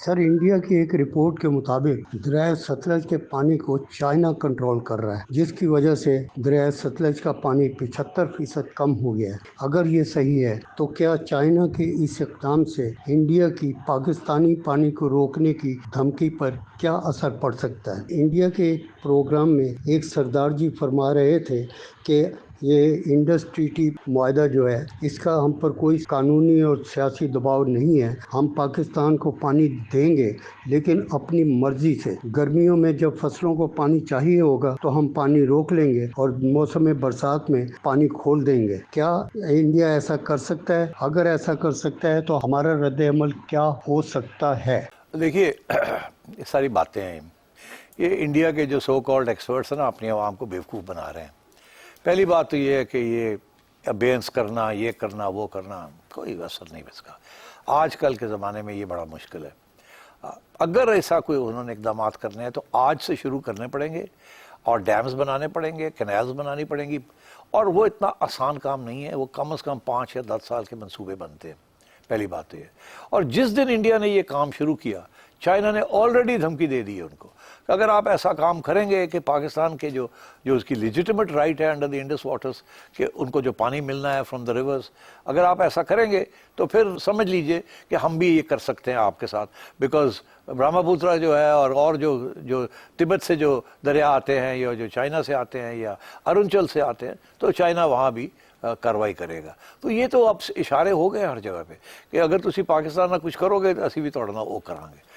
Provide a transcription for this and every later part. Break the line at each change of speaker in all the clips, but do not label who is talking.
سر، India کی ایک report کے مطابق دریائے ستلج کے پانی کو چائنا کنٹرول کر رہا ہے، جس کی وجہ سے دریائے ستلج کا پانی 75% کم ہو گیا ہے۔ اگر یہ صحیح ہے تو کیا چائنا کے اس اقدام سے انڈیا کی پاکستانی پانی کو روکنے کی دھمکی پر کیا اثر پڑ سکتا ہے؟ انڈیا کے ایک پروگرام میں ایک سردار جی فرما رہے تھے کہ یہ انڈس ٹریٹی معاہدہ جو ہے، اس کا ہم پر کوئی قانونی اور سیاسی دباؤ نہیں ہے، ہم پاکستان کو پانی دیں گے لیکن اپنی مرضی سے۔ گرمیوں میں جب فصلوں کو پانی چاہیے ہوگا تو ہم پانی روک لیں گے اور موسم برسات میں پانی کھول دیں گے۔ کیا انڈیا ایسا کر سکتا ہے؟ اگر ایسا کر سکتا ہے تو ہمارا رد عمل کیا ہو سکتا ہے؟
دیکھیے، یہ ساری باتیں ہیں، یہ انڈیا کے جو سو کالڈ ایکسپرٹس ہیں نا، اپنی عوام کو بیوقوف بنا رہے ہیں۔ پہلی بات تو یہ ہے کہ یہ ابینس کرنا، یہ کرنا، وہ کرنا، کوئی اثر نہیں اس کا۔ آج کل کے زمانے میں یہ بڑا مشکل ہے۔ اگر ایسا کوئی انہوں نے اقدامات کرنے ہیں تو آج سے شروع کرنے پڑیں گے، اور ڈیمز بنانے پڑیں گے، کینالز بنانی پڑیں گی، اور وہ اتنا آسان کام نہیں ہے، وہ کم از کم 5 یا 10 سال کے منصوبے بنتے ہیں۔ پہلی بات تو یہ، اور جس دن انڈیا نے یہ کام شروع کیا، چائنا نے آلریڈی دھمکی دے دی ہے ان کو کہ اگر آپ ایسا کام کریں گے کہ پاکستان کے جو اس کی لیجیٹیمیٹ رائٹ ہے انڈر دی انڈس واٹرز کہ ان کو جو پانی ملنا ہے فرام دا ریورز، اگر آپ ایسا کریں گے تو پھر سمجھ لیجئے کہ ہم بھی یہ کر سکتے ہیں آپ کے ساتھ، بیکاز برہما پوترا جو ہے اور جو تبت سے جو دریا آتے ہیں یا جو چائنا سے آتے ہیں یا ارونچل سے آتے ہیں، تو چائنا وہاں بھی کاروائی کرے گا۔ تو یہ تو اب اشارے ہو گئے ہر جگہ پہ کہ اگر تسی پاکستان میں کچھ کرو گے تو اسی بھی توڑنا وہ کریں گے۔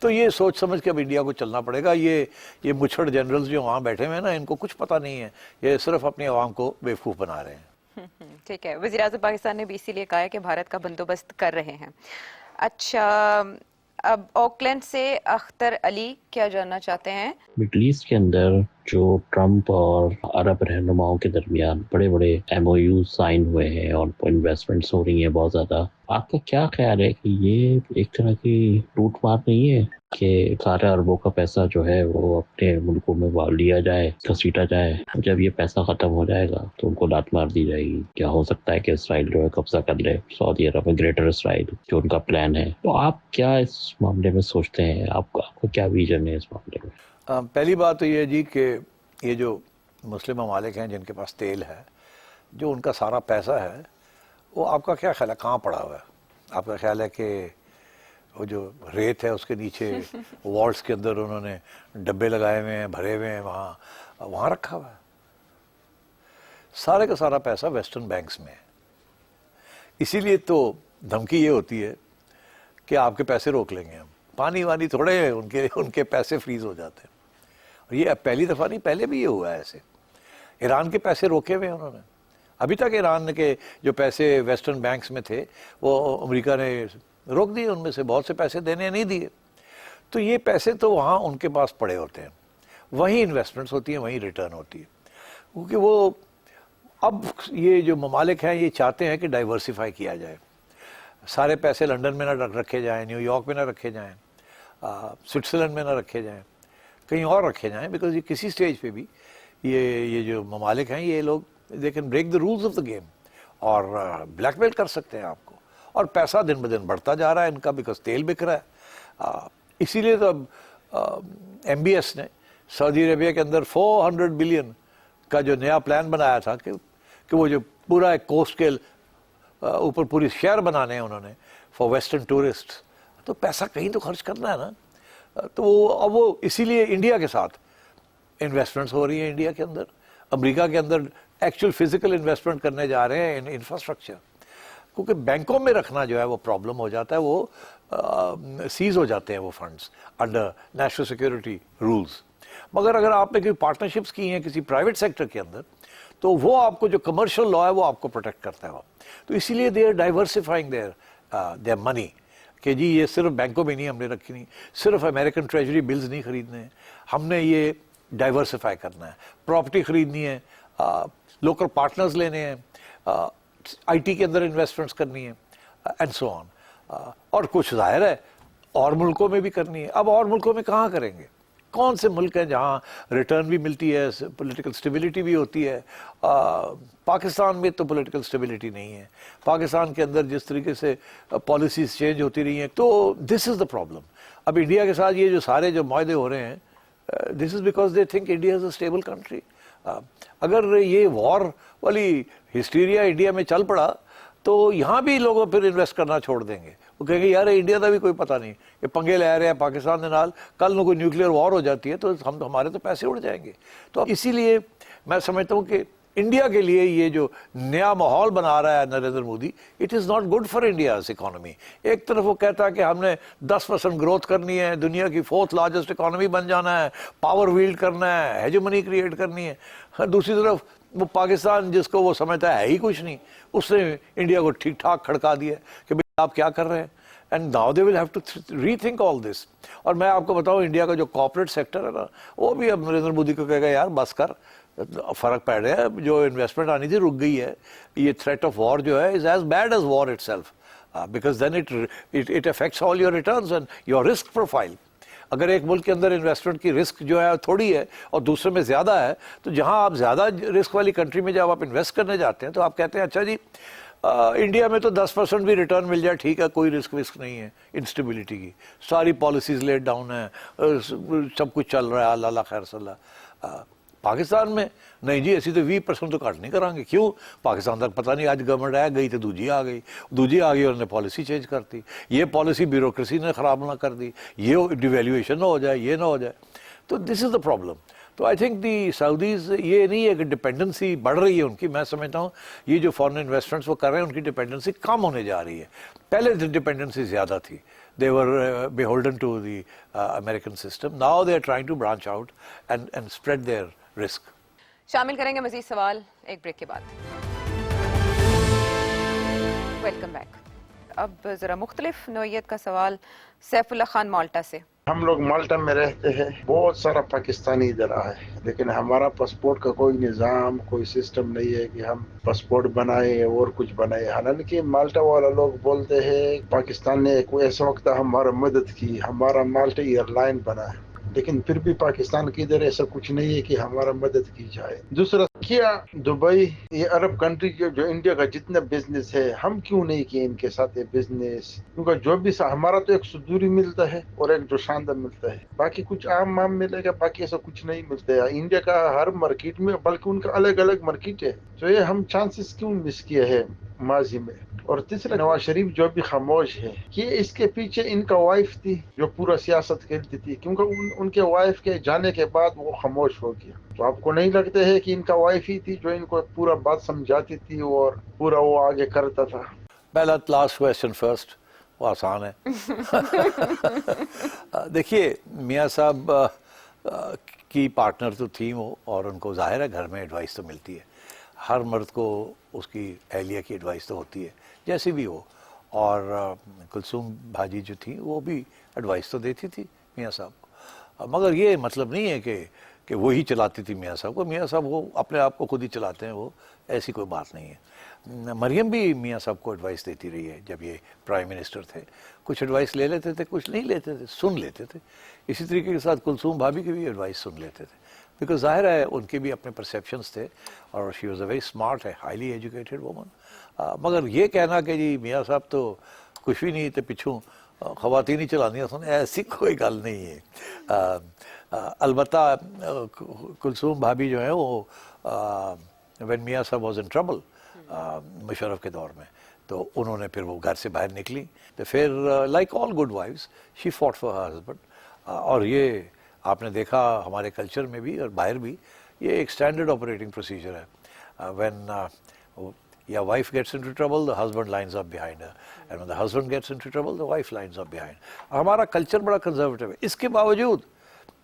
تو یہ سوچ سمجھ کے اب انڈیا کو چلنا پڑے گا۔ یہ مچھڑ جنرلز جو وہاں بیٹھے ہوئے ہیں نا، ان کو کچھ پتہ نہیں ہے، یہ صرف اپنی عوام کو بیوقوف بنا رہے ہیں۔
ٹھیک ہے، وزیر اعظم پاکستان نے بھی اسی لیے کہا ہے کہ بھارت کا بندوبست کر رہے ہیں۔ اچھا، اب اوکلینڈ سے اختر علی کیا جاننا چاہتے ہیں؟
مڈل ایسٹ کے اندر جو ٹرمپ اور عرب رہنماؤں کے درمیان بڑے بڑے ایم او یو سائن ہوئے ہیں اور انویسٹمنٹس ہو رہی ہیں بہت زیادہ، آپ کا کیا خیال ہے کہ یہ ایک طرح کی لوٹ مار نہیں ہے کہ سارے اربوں کا پیسہ جو ہے وہ اپنے ملکوں میں لیا جائے، گھسیٹا جائے، جب یہ پیسہ ختم ہو جائے گا تو ان کو لات مار دی جائے گی؟ کیا ہو سکتا ہے کہ اسرائیل جو ہے قبضہ کر لے سعودی عرب میں، گریٹر اسرائیل جو ان کا پلان ہے؟ تو آپ کیا اس معاملے میں سوچتے ہیں؟ آپ کا کیا ویژن ہے اس معاملے میں؟
پہلی بات تو یہ ہے جی کہ یہ جو مسلم ممالک ہیں جن کے پاس تیل ہے، جو ان کا سارا پیسہ ہے، وہ آپ کا کیا خیال ہے کہاں پڑا ہوا ہے؟ آپ کا خیال ہے کہ وہ جو ریت ہے اس کے نیچے والٹس کے اندر انہوں نے ڈبے لگائے ہوئے ہیں، بھرے ہوئے ہیں، وہاں رکھا ہوا ہے؟ سارے کا سارا پیسہ ویسٹرن بینکس میں ہے۔ اسی لیے تو دھمکی یہ ہوتی ہے کہ آپ کے پیسے روک لیں گے ہم، پانی وانی تھوڑے ہیں ان کے پیسے فریز ہو جاتے ہیں۔ اور یہ پہلی دفعہ نہیں، پہلے بھی یہ ہوا ہے ایسے۔ ایران کے پیسے روکے ہوئے ہیں انہوں نے، ابھی تک ایران کے جو پیسے ویسٹرن بینکس میں تھے وہ امریکہ نے روک دیے، ان میں سے بہت سے پیسے دینے نہیں دیے۔ تو یہ پیسے تو وہاں ان کے پاس پڑے ہوتے ہیں، وہیں انویسٹمنٹس ہوتی ہیں، وہیں ریٹرن ہوتی ہے، کیونکہ وہ اب یہ جو ممالک ہیں یہ چاہتے ہیں کہ ڈائیورسیفائی کیا جائے، سارے پیسے لنڈن میں نہ رکھے جائیں، نیو یارک میں نہ رکھے جائیں، سوئٹزرلینڈ میں نہ رکھے جائیں، کہیں اور رکھے جائیں، بیکاز یہ کسی سٹیج پہ بھی یہ جو ممالک ہیں یہ لوگ they can break the rules of the game اور بلیک میل کر سکتے ہیں آپ کو، اور پیسہ دن بدن بڑھتا جا رہا ہے ان کا، بیکاز تیل بک رہا ہے۔ اسی لیے تو اب ایم بی ایس نے سعودی عربیہ کے اندر 400 بلین کا جو نیا پلان بنایا تھا کہ وہ جو پورا ایک کوسٹ کے اوپر پوری شہر بنانے ہیں انہوں نے فار ویسٹرن ٹورسٹ، تو پیسہ کہیں تو خرچ کرنا ہے نا۔ تو اب وہ اسی لیے انڈیا کے ساتھ انویسٹمنٹس ہو رہی ہیں، انڈیا کے اندر، امریکہ کے اندر ایکچوئل فزیکل انویسٹمنٹ کرنے جا رہے ہیں ان انفراسٹرکچر، کیونکہ بینکوں میں رکھنا جو ہے وہ پرابلم ہو جاتا ہے، وہ سیز ہو جاتے ہیں وہ funds under national security rules. مگر اگر آپ نے کوئی پارٹنرشپس کی ہیں کسی پرائیویٹ سیکٹر کے اندر تو وہ آپ کو جو کمرشل لا ہے وہ آپ کو پروٹیکٹ کرتا ہے وہ، تو اسی لیے دے آر ڈائیورسیفائنگ دیئر منی، کہ جی یہ صرف بینکوں میں نہیں ہم نے رکھی، نہیں صرف امریکن ٹریجری بلز نہیں خریدنے ہیں، ہم نے یہ ڈائیورسیفائی کرنا ہے، پراپرٹی خریدنی ہے، لوکل پارٹنرز لینے ہیں، آئی ٹی کے اندر انویسٹمنٹس کرنی ہے، اینڈ سو آن، اور کچھ ظاہر ہے اور ملکوں میں بھی کرنی ہے۔ اب اور ملکوں میں کہاں کریں گے؟ کون سے ملک ہیں جہاں ریٹرن بھی ملتی ہے, پولیٹیکل سٹیبلٹی بھی ہوتی ہے؟ پاکستان میں تو پولیٹیکل سٹیبلٹی نہیں ہے. پاکستان کے اندر جس طریقے سے پالیسیز چینج ہوتی رہی ہیں, تو دس از دا پرابلم. اب انڈیا کے ساتھ یہ جو سارے جو معاہدے ہو رہے ہیں, this is because they think India is a stable country. اگر یہ وار والی ہسٹیریا انڈیا میں چل پڑا تو یہاں بھی لوگوں پھر انویسٹ کرنا چھوڑ دیں گے. وہ کہیں گے یار انڈیا کا بھی کوئی پتہ نہیں, یہ پنگے لے رہے ہیں پاکستان کے نال, کل نو کوئی نیوکلیئر وار ہو جاتی ہے تو ہمارے تو پیسے اڑ جائیں گے. تو اسی لیے میں سمجھتا ہوں کہ انڈیا کے لیے یہ جو نیا ماحول بنا رہا ہے Narendra Modi, it is not good for India's economy. ایک طرف وہ کہتا ہے کہ ہم نے 10% گروتھ کرنی ہے, دنیا کی 4th لارجسٹ اکانومی بن جانا ہے, پاور ویلڈ کرنا ہے, ہیجمنی کریٹ کرنی ہے. دوسری طرف وہ پاکستان جس کو وہ سمجھتا ہے ہی کچھ نہیں, اس نے انڈیا کو ٹھیک ٹھاک کھڑکا دیا کہ بھئی آپ کیا کر رہے ہیں. And now they will have to rethink all this. اور میں آپ کو بتاؤں انڈیا کا جو کارپوریٹ سیکٹر ہے نا, وہ بھی اب نریندر مودی کو کہے گا یار بس کر, فرق پڑ رہا ہے, جو انویسٹمنٹ آنی تھی رک گئی ہے. یہ تھریٹ آف وار جو ہے is as bad as war itself, because then it affects all your returns and your risk profile. اگر ایک ملک کے اندر انویسٹمنٹ کی رسک جو ہے تھوڑی ہے اور دوسرے میں زیادہ ہے, تو جہاں آپ زیادہ رسک والی کنٹری میں جب آپ انویسٹ کرنے جاتے ہیں تو آپ کہتے ہیں اچھا جی انڈیا میں تو 10% بھی ریٹرن مل جائے ٹھیک ہے, کوئی رسک نہیں ہے انسٹیبلٹی کی, ساری پالیسیز لیٹ ڈاؤن ہیں, سب کچھ چل رہا ہے, اللہ اللہ خیر صلی اللہ. پاکستان میں نہیں جی, ایسی تو 20% تو کٹ نہیں کریں گے. کیوں؟ پاکستان تک پتہ نہیں, آج گورنمنٹ آ گئی تو دوجی آ گئی اور انہوں نے پالیسی چینج کر دی. یہ پالیسی بیوروکریسی نے خراب نہ کر دی, یہ ڈیویلیویشن نہ ہو جائے, یہ نہ ہو جائے. تو دس از دا پرابلم. تو آئی تھنک دی سعودیز, یہ نہیں ہے کہ ڈپینڈنسی بڑھ رہی ہے ان کی, میں سمجھتا ہوں یہ جو فارن انویسٹمنٹس وہ کر رہے ہیں ان کی ڈپینڈنسی کم ہونے جا رہی ہے. پہلے ڈپینڈنسی زیادہ تھی, they were beholden to the American system. Now they are trying to branch out and spread their risk.
شامل کریں گے مزید سوال ایک بریک کے بعد. Welcome back. اب ذرا مختلف نوعیت کا سوال سیف اللہ خان مالٹا سے.
ہم لوگ مالٹا میں رہتے ہیں, بہت سارا پاکستانی ادھر آئے, لیکن ہمارا پاسپورٹ کا کوئی نظام, کوئی سسٹم نہیں ہے کہ ہم پاسپورٹ بنائے اور کچھ بنائے. حالانکہ مالٹا والا لوگ بولتے ہیں پاکستان نے ایسا وقت ہمارا مدد کی, ہمارا مالٹا ایئر لائن بنا ہے, لیکن پھر بھی پاکستان کی ادھر ایسا کچھ نہیں ہے کہ ہمارا مدد کی جائے. دوسرا کیا دبئی, یہ عرب کنٹری جو انڈیا کا جتنا بزنس ہے, ہم کیوں نہیں کیے ان کے ساتھ یہ بزنس؟ کیونکہ جو بھی ہمارا تو ایک صدوری ملتا ہے اور ایک جو شاندار ملتا ہے, باقی کچھ عام ملے گا, باقی ایسا کچھ نہیں ملتا ہے انڈیا کا ہر مارکیٹ میں, بلکہ ان کا الگ الگ مارکیٹ ہے. تو یہ ہم چانسز کیوں مس کیے ہیں ماضی میں؟ اور تیسرا, نواز شریف جو بھی خاموش ہے, کہ اس کے پیچھے ان کا وائف تھی جو پورا سیاست کرتی تھی, کیونکہ ان کے وائف کے جانے کے بعد وہ خاموش ہو گیا. تو آپ کو نہیں لگتا ہے کہ ان کا وائف ہی تھی جو ان کو پورا بات سمجھاتی تھی اور پورا وہ آگے کرتا تھا؟
پہلا لاسٹ کویسچن فرسٹ, وہ آسان ہے. دیکھیے میاں صاحب کی پارٹنر تو تھی وہ, اور ان کو ظاہر ہے گھر میں ایڈوائس تو ملتی ہے, ہر مرد کو اس کی اہلیہ کی ایڈوائس تو ہوتی ہے جیسی بھی ہو. اور کلثوم بھاجی جو تھیں وہ بھی ایڈوائس تو دیتی تھی میاں صاحب کو, مگر یہ مطلب نہیں ہے کہ وہی چلاتی تھی میاں صاحب کو. میاں صاحب وہ اپنے آپ کو خود ہی چلاتے ہیں, وہ ایسی کوئی بات نہیں ہے. مریم بھی میاں صاحب کو ایڈوائس دیتی رہی ہے جب یہ پرائم منسٹر تھے, کچھ ایڈوائس لے لیتے تھے, کچھ نہیں لیتے تھے, سن لیتے تھے. اسی طریقے کے ساتھ کلثوم بھابھی کی بھی ایڈوائس سن لیتے تھے, بیکاز ظاہر ہے ان کے بھی اپنے پرسیپشنس تھے, اور she was a very smart ہے, ہائیلی ایجوکیٹڈ وومن. مگر یہ کہنا کہ جی میاں صاحب تو کچھ بھی نہیں تھے, پچھوں خواتین ہی چلانیاں سن, ایسی کوئی گل نہیں ہے. البتہ کلثوم بھابھی جو ہیں وہ وین میاں صاحب واز ان ٹربل مشرف کے دور میں, تو انہوں نے پھر وہ گھر سے باہر نکلی, تو پھر like all good wives she fought for her husband. اور یہ آپ نے دیکھا ہمارے کلچر میں بھی اور باہر بھی, یہ ایک اسٹینڈرڈ آپریٹنگ پروسیجر ہے. وین یا wife gets into trouble, the husband lines up behind her, and when the husband gets into trouble, the wife lines up behind. ہمارا کلچر بڑا کنزرویٹو ہے, اس کے باوجود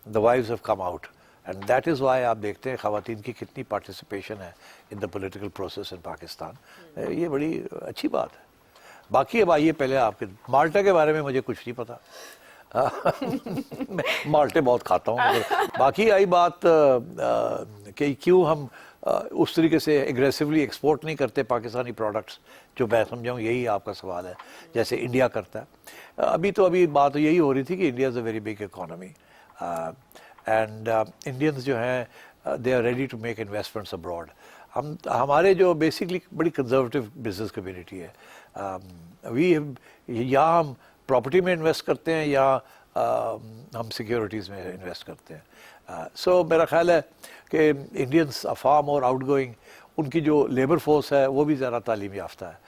the wives have come out, and that is why آپ دیکھتے ہیں خواتین کی کتنی پارٹیسپیشن ہے in the political process in Pakistan. یہ بڑی اچھی بات ہے. باقی اب آئیے پہلے آپ کے مالٹا کے بارے میں مجھے کچھ نہیں پتا, مالٹے بہت کھاتا ہوں. باقی آئی بات کہ کیوں ہم اس طریقے سے ایگریسولی ایکسپورٹ نہیں کرتے پاکستانی پروڈکٹس, جو میں سمجھاؤں یہی آپ کا سوال ہے, جیسے انڈیا کرتا ہے. ابھی بات یہی ہو رہی تھی کہ India is a very big economy, and Indians جو ہیں they are ready to make investments abroad. ہمارے جو بیسکلی بڑی کنزرویٹو بزنس کمیونٹی ہے, یا ہم پراپرٹی میں انویسٹ کرتے ہیں یا ہم سیکیورٹیز میں انویسٹ کرتے ہیں. سو میرا خیال ہے کہ Indians far more outgoing, ان کی جو لیبر فورس ہے وہ بھی زیادہ تعلیم یافتہ ہے.